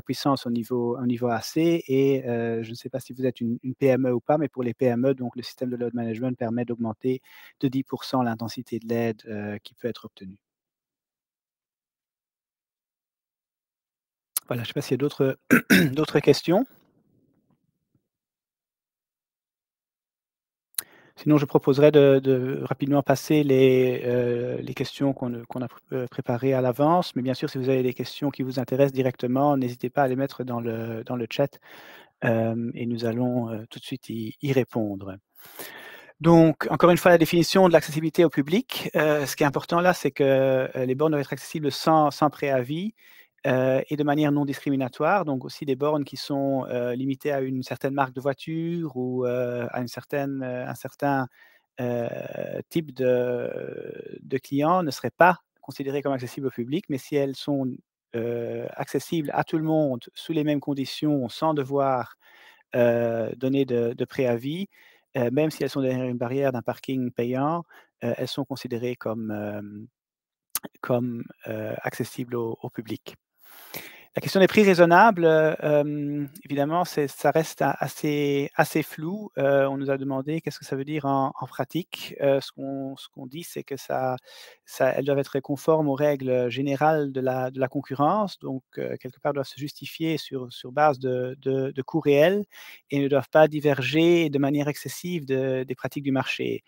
Speaker 2: puissance au niveau AC et je ne sais pas si vous êtes une PME ou pas, mais pour les PME, donc le système de load management permet d'augmenter de 10 l'intensité de l'aide, qui peut être obtenue. Voilà, je ne sais pas s'il y a d'autres d'autres questions? Sinon, je proposerais de rapidement passer les questions qu'on a préparées à l'avance. Mais bien sûr, si vous avez des questions qui vous intéressent directement, n'hésitez pas à les mettre dans le chat, et nous allons, tout de suite y répondre. Donc, encore une fois, la définition de l'accessibilité au public. Ce qui est important là, c'est que, les bornes doivent être accessibles sans préavis, et de manière non discriminatoire. Donc aussi des bornes qui sont, limitées à une certaine marque de voiture ou, à un certain, heu, type de client ne seraient pas considérées comme accessibles au public. Mais si elles sont, accessibles à tout le monde sous les mêmes conditions, sans devoir, donner de préavis, même si elles sont derrière une barrière d'un parking payant, elles sont considérées comme accessibles au public. La question des prix raisonnables, évidemment, ça reste assez flou. On nous a demandé qu'est-ce que ça veut dire en pratique. Ce qu'on dit, c'est que elles doivent être conformes aux règles générales de la concurrence, donc quelque part doivent se justifier sur base de coûts réels et ne doivent pas diverger de manière excessive des pratiques du marché.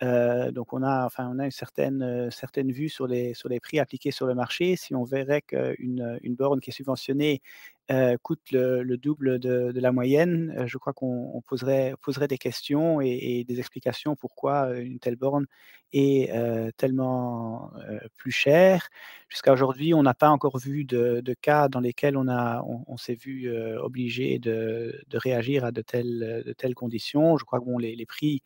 Speaker 2: Donc on a une certaine vue sur les prix appliqués sur le marché. Si on verrait qu'une borne qui est subventionnée, coûte le double de la moyenne, je crois qu'on poserait des questions et des explications pourquoi, une telle borne est, tellement, plus chère. Jusqu'à aujourd'hui, on n'a pas encore vu de cas dans lesquels on s'est vu, obligé de réagir à de telles conditions. Je crois que bon les prix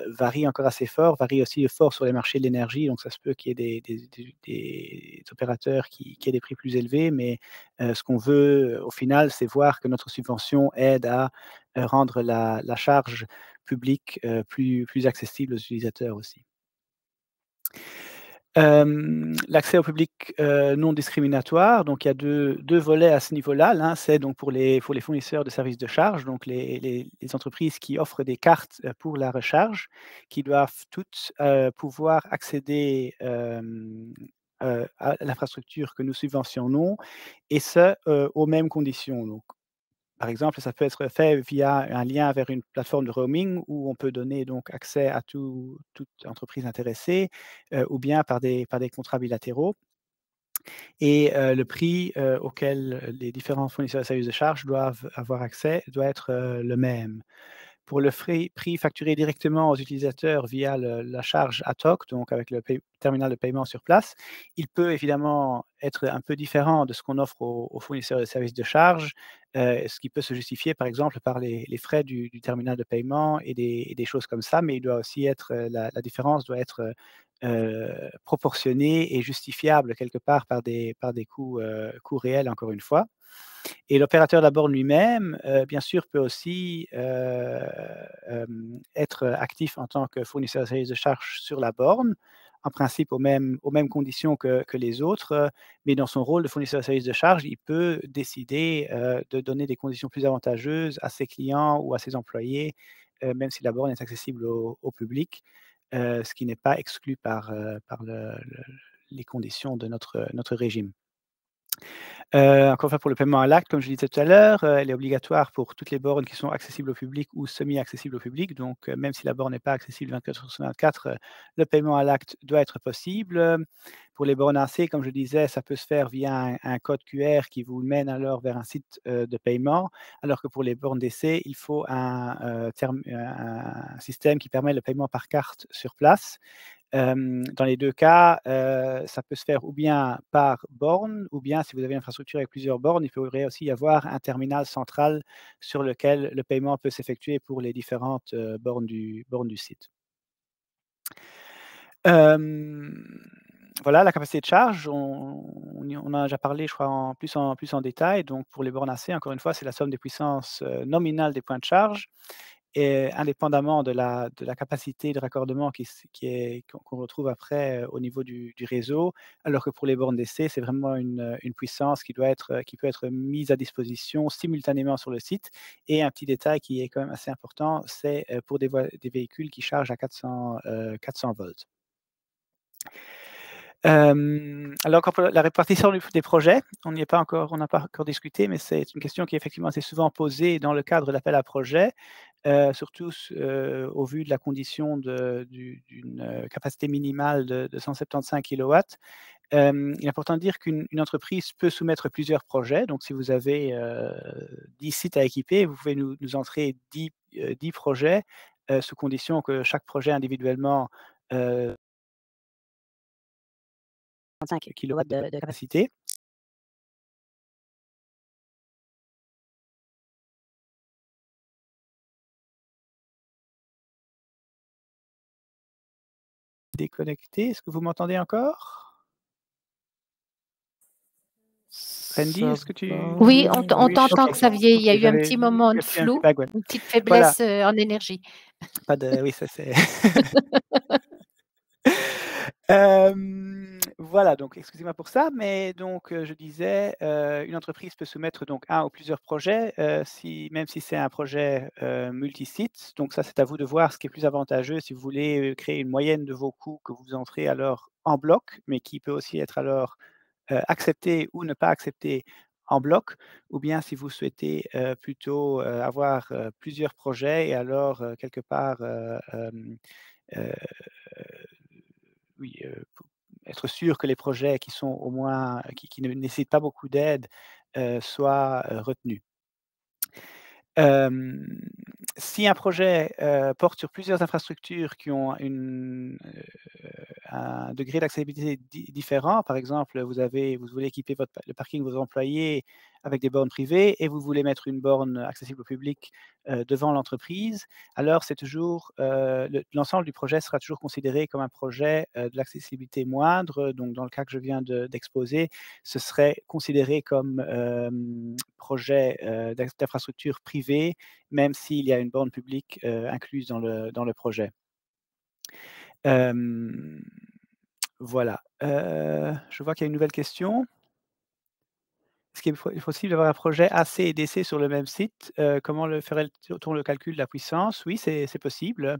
Speaker 2: varie encore assez fort, varie aussi fort sur les marchés de l'énergie, donc ça se peut qu'il y ait des opérateurs qui aient des prix plus élevés, mais ce qu'on veut au final, c'est voir que notre subvention aide à, rendre la charge publique, plus accessible aux utilisateurs aussi. L'accès au public, non discriminatoire, donc il y a deux volets à ce niveau-là. L'un, c'est donc pour les fournisseurs de services de charge, donc les entreprises qui offrent des cartes, pour la recharge, qui doivent toutes, pouvoir accéder, à l'infrastructure que nous subventionnons et ce, aux mêmes conditions. Donc par exemple, ça peut être fait via un lien vers une plateforme de roaming où on peut donner donc accès à toute entreprise intéressée, ou bien par des contrats bilatéraux et le prix, auquel les différents fournisseurs de services de charge doivent avoir accès doit être, le même. Pour le prix facturé directement aux utilisateurs via la charge ad hoc, donc avec le terminal de paiement sur place, il peut évidemment être un peu différent de ce qu'on offre aux fournisseurs de services de charge, ce qui peut se justifier par exemple par les frais du terminal de paiement et des choses comme ça, mais il doit aussi être, la différence doit être, proportionnée et justifiable quelque part par des coûts réels encore une fois. Et l'opérateur de la borne lui-même, bien sûr, peut aussi, être actif en tant que fournisseur de services de charge sur la borne, en principe aux mêmes conditions que les autres, mais dans son rôle de fournisseur de services de charge, il peut décider, de donner des conditions plus avantageuses à ses clients ou à ses employés, même si la borne est accessible au public, ce qui n'est pas exclu par les conditions de notre régime. Encore une fois pour le paiement à l'acte, comme je disais tout à l'heure, elle est obligatoire pour toutes les bornes qui sont accessibles au public ou semi-accessibles au public. Donc, même si la borne n'est pas accessible 24 heures sur 24, le paiement à l'acte doit être possible. Pour les bornes AC, comme je disais, ça peut se faire via un code QR qui vous mène alors vers un site, de paiement, alors que pour les bornes d'essai, il faut un système qui permet le paiement par carte sur place. Dans les 2 cas, ça peut se faire ou bien par borne ou bien si vous avez une infrastructure avec plusieurs bornes, il pourrait aussi y avoir un terminal central sur lequel le paiement peut s'effectuer pour les différentes, bornes du site. Hem, voilà la capacité de charge, on en a déjà parlé je crois en plus en détail. Donc pour les bornes AC, encore une fois, c'est la somme des puissances, nominales des points de charge et indépendamment de la capacité de raccordement qu'on retrouve après, au niveau du réseau. Alors que pour les bornes d'essai, c'est vraiment une puissance qui peut être mise à disposition simultanément sur le site. Et un petit détail qui est quand même assez important, c'est, pour des véhicules qui chargent à 400 volts. Alors encore pour la répartition des projets, on n'a pas encore discuté, mais c'est une question qui est effectivement assez souvent posée dans le cadre d'appels à projets, surtout au vu de la condition d'une capacité minimale de 175 kilowatts. Il est important de dire qu'une entreprise peut soumettre plusieurs projets. Donc si vous avez, 10 sites à équiper, vous pouvez nous entrer 10 projets, sous condition que chaque projet individuellement, 5 kilowatts de capacité. Déconnecté, est-ce que vous m'entendez encore? Randy,
Speaker 3: Ça
Speaker 2: est-ce que tu
Speaker 3: va.
Speaker 1: Oui, on
Speaker 2: oui,
Speaker 1: t'entend,
Speaker 2: OK,
Speaker 1: Xavier. Il
Speaker 2: OK,
Speaker 1: y a eu un
Speaker 2: j'avais
Speaker 1: petit moment de
Speaker 2: perçu un petit
Speaker 1: flou,
Speaker 2: background.
Speaker 1: une petite
Speaker 2: Voilà,
Speaker 1: faiblesse, en énergie.
Speaker 2: pas de oui, ça c'est voilà, donc excusez-moi pour ça, mais donc je disais, une entreprise peut soumettre donc un ou plusieurs projets, si même si c'est un projet, multisite. Donc ça, c'est à vous de voir ce qui est plus avantageux si vous voulez, créer une moyenne de vos coûts que vous entrez alors en bloc, mais qui peut aussi être alors, accepté ou ne pas accepté en bloc, ou bien si vous souhaitez, plutôt, avoir, plusieurs projets et alors, quelque part, heu oui, pour être sûr que les projets qui sont au moins qui ne nécessitent pas beaucoup d'aide, soient, retenus. Hem, Si un projet, porte sur plusieurs infrastructures qui ont un degré d'accessibilité différent, par exemple, vous voulez équiper le parking de vos employés avec des bornes privées et vous voulez mettre une borne accessible au public, devant l'entreprise, alors c'est toujours, l'ensemble du projet sera toujours considéré comme un projet, de l'accessibilité moindre. Donc dans le cas que je viens d'exposer, ce serait considéré comme, projet, d'infrastructure privée, même s'il y a une borne publique, incluse dans le projet. Hem, voilà, je vois qu'il y a une nouvelle question. Est-ce qu'il est possible d'avoir un projet AC et DC sur le même site? Comment le ferait-on le calcul de la puissance? Oui, c'est possible.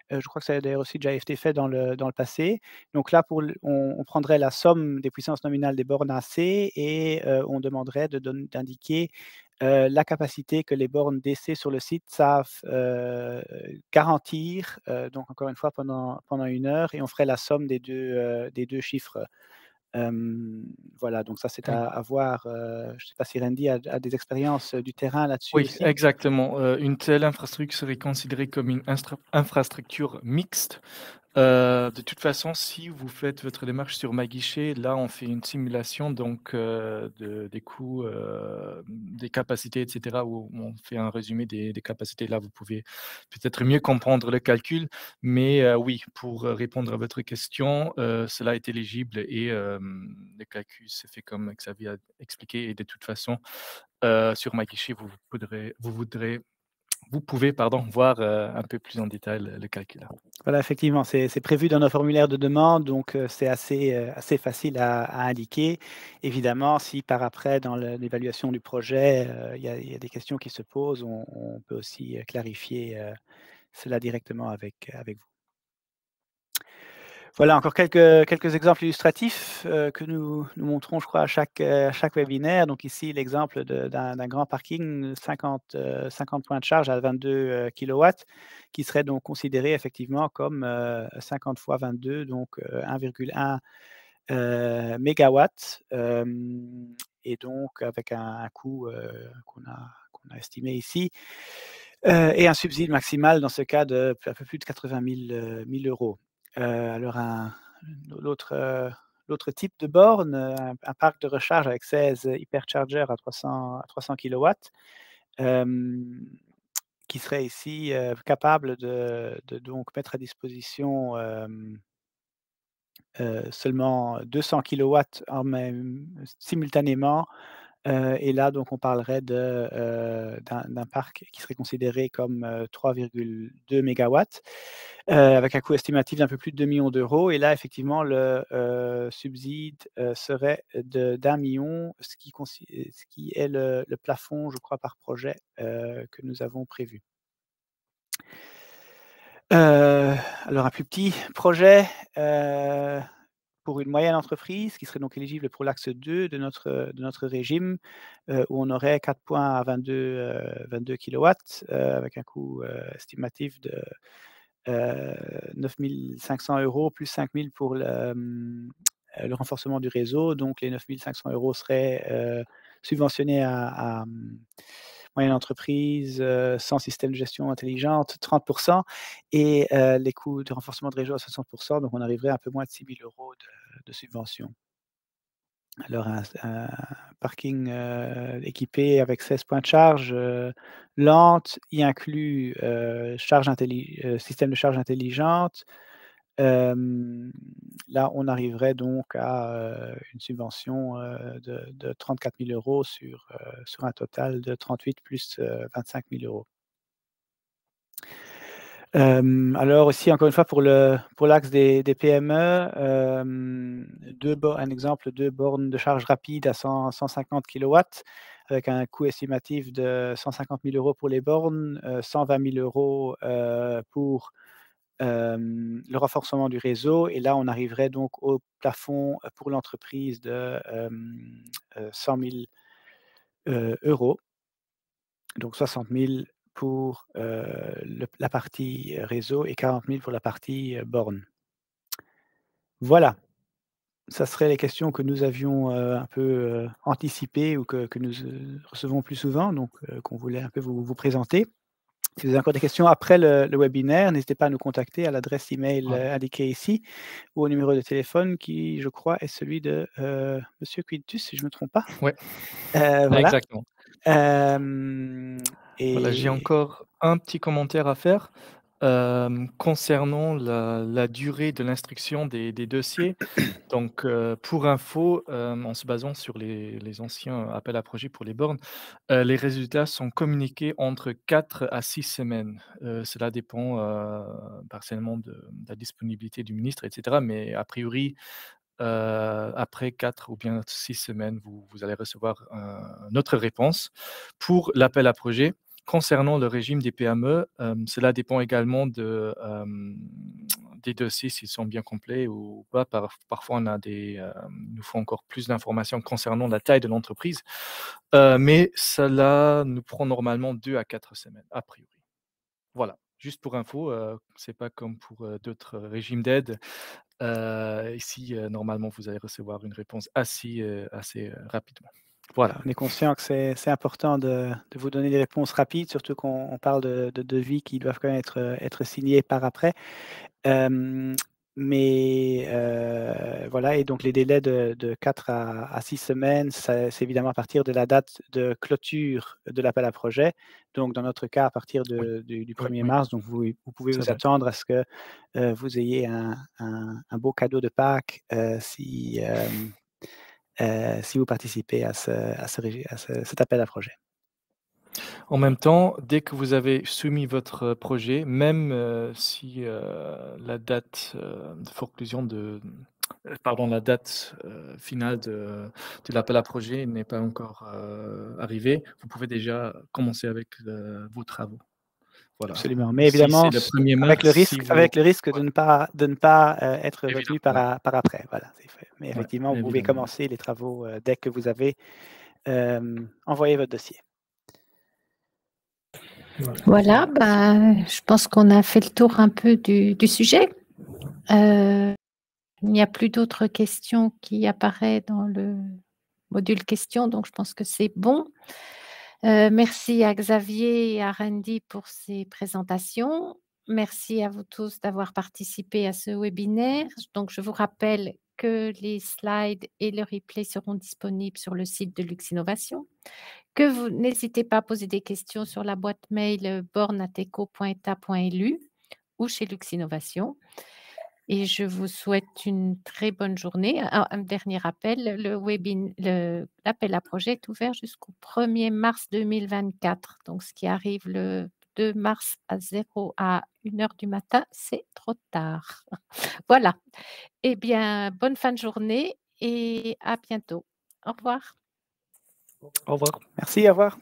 Speaker 2: Je crois que ça a d'ailleurs aussi déjà été fait dans le passé. Donc là, pour l on prendrait la somme des puissances nominales des bornes AC et on demanderait d'indiquer, la capacité que les bornes DC sur le site savent, garantir, donc encore une fois pendant 1 heure et on ferait la somme des deux chiffres. Hem, voilà, donc ça c'est
Speaker 3: Oui.
Speaker 2: à voir, je ne sais pas si Randy a des expériences, du terrain là-dessus
Speaker 3: Oui,
Speaker 2: aussi?
Speaker 3: exactement. Une telle infrastructure serait considérée comme une infrastructure mixte. De toute façon, si vous faites votre démarche sur MyGuichet, là, on fait une simulation donc des coûts, des capacités et cetera, où on fait un résumé des capacités. Là, vous pouvez peut-être mieux comprendre le calcul, mais oui, pour répondre à votre question, cela est éligible et le calcul se fait comme Xavier a expliqué et de toute façon, sur MyGuichet, vous pouvez, pardon, voir, un peu plus en détail le calcul.
Speaker 2: Voilà, effectivement, c'est prévu dans nos formulaires de demande, donc c'est assez facile à indiquer. Évidemment, si par après dans l'évaluation du projet, il y a des questions qui se posent, on peut aussi, clarifier, cela directement avec vous. Voilà encore quelques exemples illustratifs, que nous montrons, je crois, à chaque webinaire. Donc ici, l'exemple d'un grand parking, 50 points de charge à 22, kilowatts, qui serait donc considéré effectivement comme, 50 fois 22, donc 1,1, mégawatts, et donc avec un coût, qu'on a estimé ici, et un subside maximal dans ce cas de un peu plus de 80 000 €. Alors l'autre, heu, l'autre type de borne, un parc de recharge avec 16 hyperchargers à 300 kilowatts, hem, qui serait ici, capable de donc mettre à disposition, seulement 200 kilowatts en même simultanément, et là donc on parlerait d'un parc qui serait considéré comme, 3,2 mégawatts, avec un coût estimatif d'un peu plus de 2 millions d'euros. Et là effectivement le, subside, serait d'1 million, ce qui est le plafond je crois par projet, que nous avons prévu. Alors un plus petit projet, heu pour une moyenne entreprise qui serait donc éligible pour l'axe 2 de notre régime, où on aurait 4 points à 22 kilowatts, avec un coût, estimatif de, 9 500 € plus 5 000 pour le renforcement du réseau. Donc les 9 500 € seraient, subventionnés moyenne entreprise, sans système de gestion intelligente, 30 et les coûts de renforcement de réseau à 60. Donc on arriverait à un peu moins de 6 000 € de subvention. Alors un parking, équipé avec 16 points de charge, lente, y inclut, système de charge intelligente, Là, on arriverait donc à, une subvention, de 34 000 € sur un total de 38 plus, 25 000 €. Alors aussi, encore une fois, pour l'axe des PME, 2 bo un exemple, 2 bornes de charge rapide à 150 kilowatts avec un coût estimatif de 150 000 € pour les bornes, 120 000 € pour, le renforcement du réseau et là, on arriverait donc au plafond, pour l'entreprise de, 100 000 €. Donc 60 000 pour, la partie, réseau et 40 000 pour la partie, borne. Voilà, ça serait les questions que nous avions, un peu, anticipées ou que nous, recevons plus souvent, donc qu'on voulait un peu vous présenter. Si vous avez encore des questions après le webinaire, n'hésitez pas à nous contacter à l'adresse email,
Speaker 3: Ouais,
Speaker 2: indiquée ici ou au numéro de téléphone qui, je crois, est celui de, monsieur Quintus, si je ne me trompe pas.
Speaker 3: ouais,
Speaker 2: Voilà,
Speaker 3: exactement.
Speaker 2: hem
Speaker 3: Voilà, j'ai
Speaker 2: et
Speaker 3: encore un petit commentaire à faire, concernant la durée de l'instruction des dossiers. Donc, pour info, en se basant sur les anciens appels à projets pour les bornes, les résultats sont communiqués entre 4 à 6 semaines. Cela dépend, partiellement de la disponibilité du ministre et cetera, mais a priori, après 4 ou bien 6 semaines, vous allez recevoir, notre réponse pour l'appel à projet. Concernant le régime des PME, cela dépend également des dossiers, s'ils sont bien complets ou pas. Parfois, on a il nous faut encore plus d'informations concernant la taille de l'entreprise, mais cela nous prend normalement 2 à 4 semaines, a priori. Voilà, juste pour info, c'est pas comme pour, d'autres régimes d'aide. Ici, normalement, vous allez recevoir une réponse rapidement.
Speaker 2: voilà,
Speaker 3: Voilà.
Speaker 2: on est conscient que c'est important de vous donner des réponses rapides, surtout qu'on parle de devis qui doivent quand même être signés par après. Hem, mais voilà et donc les délais de 4 à 6 semaines, ça c'est évidemment à partir de la date de clôture de l'appel à projet. Donc dans notre cas, à partir
Speaker 3: Oui,
Speaker 2: du
Speaker 3: oui,
Speaker 2: 1er
Speaker 3: oui,
Speaker 2: mars, donc vous pouvez
Speaker 3: c'est
Speaker 2: vous
Speaker 3: vrai.
Speaker 2: attendre à ce que, vous ayez un beau cadeau de Pâques, si vous participez à cet appel à projet.
Speaker 3: En même temps, dès que vous avez soumis votre projet, même, si, la date, de conclusion pardon, la date, finale de l'appel à projet n'est pas encore, arrivée, vous pouvez déjà commencer avec, vos travaux. Voilà.
Speaker 2: Absolument, mais
Speaker 3: Si
Speaker 2: évidemment
Speaker 3: c'est le
Speaker 2: s
Speaker 3: 1er mars, si vous
Speaker 2: avec le risque
Speaker 3: ouais,
Speaker 2: de ne pas, être
Speaker 3: évidemment,
Speaker 2: retenu
Speaker 3: ouais,
Speaker 2: par après, voilà, c'est fait. Mais
Speaker 3: ouais,
Speaker 2: effectivement, vous pouvez
Speaker 3: évidemment.
Speaker 2: commencer les travaux, dès que vous avez, envoyé votre dossier.
Speaker 3: Voilà.
Speaker 1: Voilà, bah, je pense qu'on a fait le tour un peu du sujet. Il n'y a plus d'autres questions qui apparaissent dans le module questions, donc je pense que c'est bon. Merci à Xavier et à Randy pour ces présentations. Merci à vous tous d'avoir participé à ce webinaire. Donc je vous rappelle que les slides et le replay seront disponibles sur le site de Lux Innovation, que vous n'hésitez pas à poser des questions sur la boîte mail, born@eco.eta.lu ou chez Lux Innovation. Et je vous souhaite une très bonne journée. Un dernier rappel, l'appel à projet est ouvert jusqu'au 1er mars 2024. Donc ce qui arrive le 2 mars à 1 heure du matin, c'est trop tard. Voilà. Eh bien, bonne fin de journée et à bientôt. Au revoir.
Speaker 3: Au revoir.
Speaker 2: Merci, au revoir.